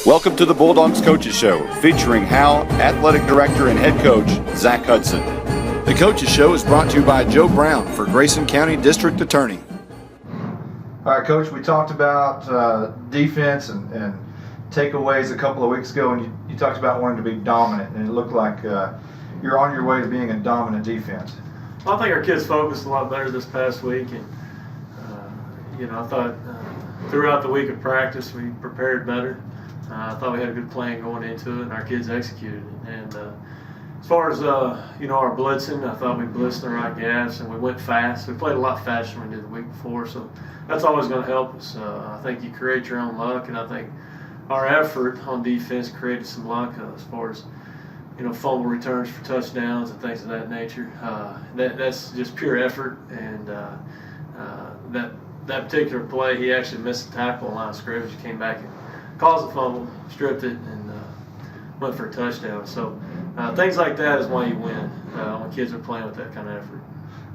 Welcome to the Bulldogs Coaches Show, featuring Howe Athletic Director and Head Coach Zack Hudson. The Coaches Show is brought to you by Joe Brown for Grayson County District Attorney. All right, Coach, we talked about defense and takeaways a couple of weeks ago, and you talked about wanting to be dominant, and it looked like you're on your way to being a dominant defense. Well, I think our kids focused a lot better this past week, and I thought throughout the week of practice we prepared better. I thought we had a good plan going into it, and our kids executed it. And as far as our blitzing, I thought we blitzed the right gas, and we went fast. We played a lot faster than we did the week before, so that's always going to help us. I think you create your own luck, and I think our effort on defense created some luck as far as fumble returns for touchdowns and things of that nature. That's just pure effort, and that particular play, he actually missed the tackle on line of scrimmage. He came back and caused a fumble, stripped it, and went for a touchdown. So things like that is why you win when kids are playing with that kind of effort.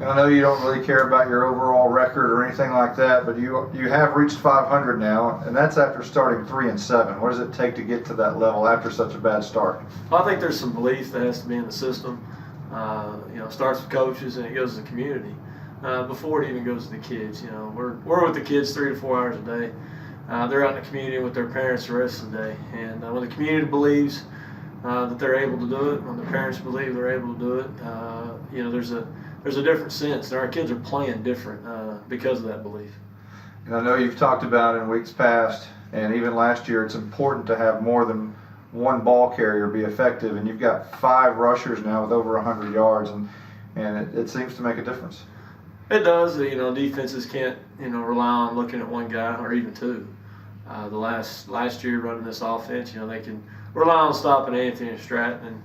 And I know you don't really care about your overall record or anything like that, but you have reached 500 now, and that's after starting 3-7. What does it take to get to that level after such a bad start? Well, I think there's some belief that has to be in the system. It starts with coaches and it goes to the community before it even goes to the kids. We're with the kids 3 to 4 hours a day. They're out in the community with their parents the rest of the day, and when the community believes that they're able to do it, when the parents believe they're able to do it, there's a different sense. And our kids are playing different because of that belief. And I know you've talked about in weeks past, and even last year, it's important to have more than one ball carrier be effective, and you've got 5 rushers now with over 100 yards, and it seems to make a difference. It does. Defenses can't rely on looking at one guy or even two. The last year running this offense, they can rely on stopping Anthony and Stratton,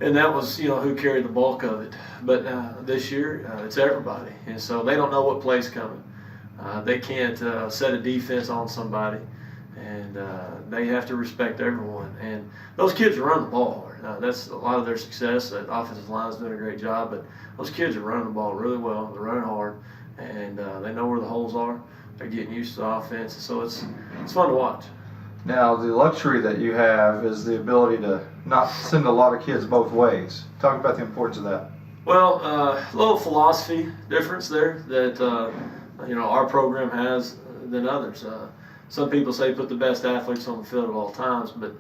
and that was who carried the bulk of it. But this year it's everybody, and so they don't know what play's coming. They can't set a defense on somebody, and they have to respect everyone. And those kids run the ball. That's a lot of their success. That offensive line's doing a great job, but those kids are running the ball really well. They're running hard, and they know where the holes are. They're getting used to the offense, so it's fun to watch. Now, the luxury that you have is the ability to not send a lot of kids both ways. Talk about the importance of that. Well, a little philosophy difference there that our program has than others. Some people say put the best athletes on the field at all times, but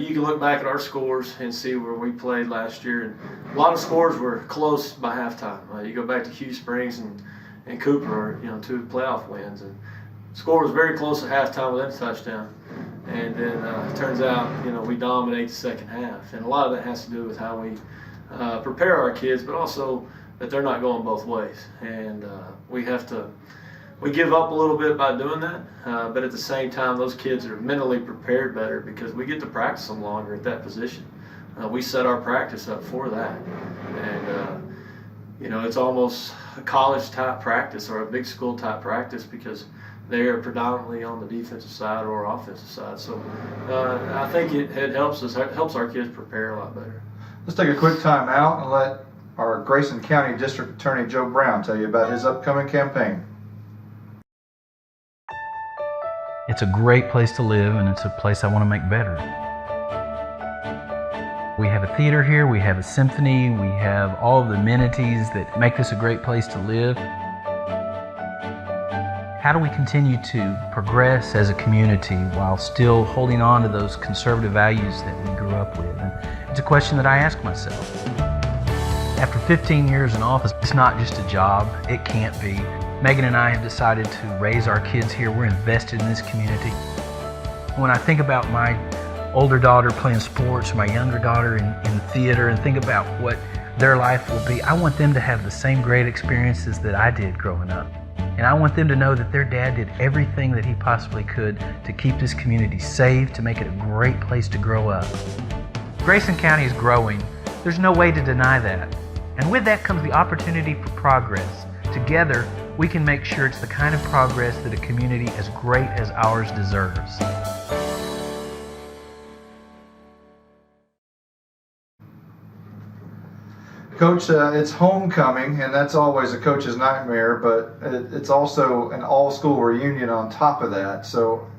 you can look back at our scores and see where we played last year, and a lot of scores were close by halftime. You go back to Hugh Springs and Cooper, 2 playoff wins, and score was very close at halftime with that touchdown. And then it turns out, we dominate the second half, and a lot of that has to do with how we prepare our kids, but also that they're not going both ways, and we give up a little bit by doing that, but at the same time, those kids are mentally prepared better because we get to practice them longer at that position. We set our practice up for that, and it's almost a college-type practice or a big school-type practice because they are predominantly on the defensive side or offensive side. So I think it helps our kids prepare a lot better. Let's take a quick time out and let our Grayson County District Attorney Joe Brown tell you about his upcoming campaign. It's a great place to live, and it's a place I want to make better. We have a theater here, we have a symphony, we have all of the amenities that make this a great place to live. How do we continue to progress as a community while still holding on to those conservative values that we grew up with? And it's a question that I ask myself. After 15 years in office, it's not just a job. It can't be. Megan and I have decided to raise our kids here. We're invested in this community. When I think about my older daughter playing sports, my younger daughter in theater, and think about what their life will be, I want them to have the same great experiences that I did growing up. And I want them to know that their dad did everything that he possibly could to keep this community safe, to make it a great place to grow up. Grayson County is growing. There's no way to deny that. And with that comes the opportunity for progress. Together, we can make sure it's the kind of progress that a community as great as ours deserves. Coach, it's homecoming, and that's always a coach's nightmare, but it's also an all-school reunion on top of that. So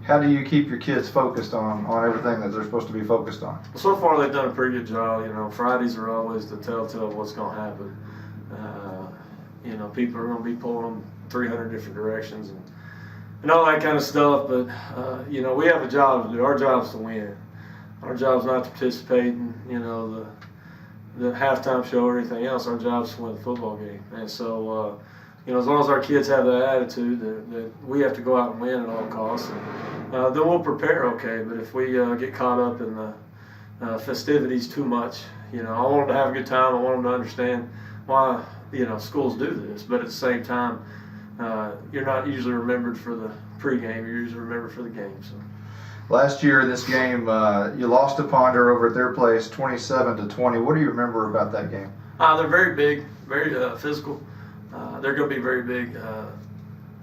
how do you keep your kids focused on everything that they're supposed to be focused on? Well, so far they've done a pretty good job. You know, Fridays are always the telltale of what's going to happen. You know, people are going to be pulling them 300 different directions and all that kind of stuff. But, you know, we have a job to do. Our job is to win. Our job is not to participate in, you know, the halftime show or anything else. Our job is to win the football game. And so, you know, as long as our kids have that attitude that we have to go out and win at all costs, and, then we'll prepare okay. But if we get caught up in the festivities too much, you know, I want them to have a good time. I want them to understand why, you know, schools do this. But at the same time, you're not usually remembered for the pregame. You're usually remembered for the game. So. Last year in this game, you lost to Ponder over at their place, 27-20. What do you remember about that game? They're very big, very physical. They're going to be very big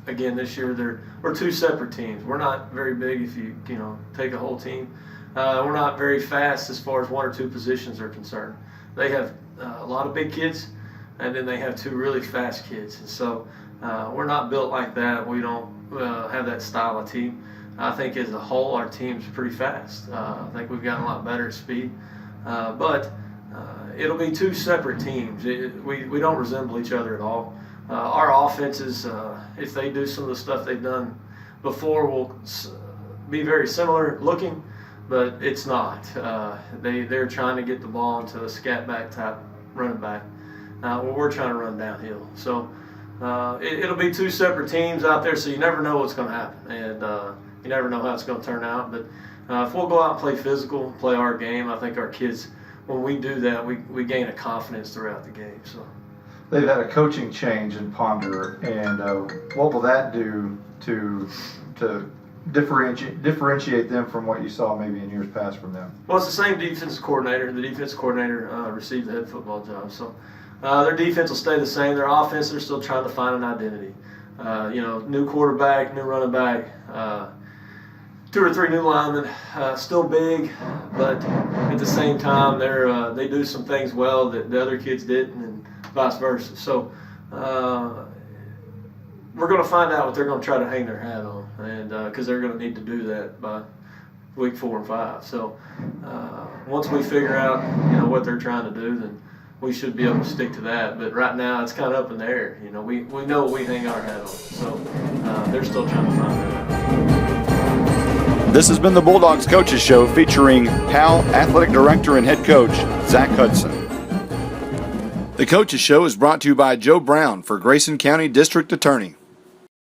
again this year. We're two separate teams. We're not very big if you know take a whole team. We're not very fast as far as one or two positions are concerned. They have a lot of big kids, and then they have two really fast kids. And so we're not built like that. We don't have that style of team. I think as a whole, our team's pretty fast. I think we've gotten a lot better at speed. But it'll be two separate teams. We don't resemble each other at all. Our offenses, if they do some of the stuff they've done before, will be very similar looking, but it's not. They're trying to get the ball into a scat back type running back. We're trying to run downhill. So it'll be two separate teams out there, so you never know what's going to happen. And you never know how it's going to turn out. But if we'll go out and play physical, play our game, I think our kids, when we do that, we gain a confidence throughout the game. So they've had a coaching change in Ponder, and what will that do to differentiate them from what you saw maybe in years past from them? Well, it's the same defensive coordinator. The defensive coordinator received the head football job. So their defense will stay the same. Their offense, they're still trying to find an identity. You know, new quarterback, new running back, 2 or 3 new linemen, still big, but at the same time, they do some things well that the other kids didn't, and vice versa. So we're going to find out what they're going to try to hang their hat on, and because they're going to need to do that by week 4 and 5. So once we figure out, you know, what they're trying to do, then we should be able to stick to that. But right now, it's kind of up in the air. You know, we know what we hang our hat on. So they're still trying to find that out. This has been the Bulldogs Coaches Show featuring Howe Athletic Director and Head Coach Zack Hudson. The Coaches Show is brought to you by Joe Brown for Grayson County District Attorney.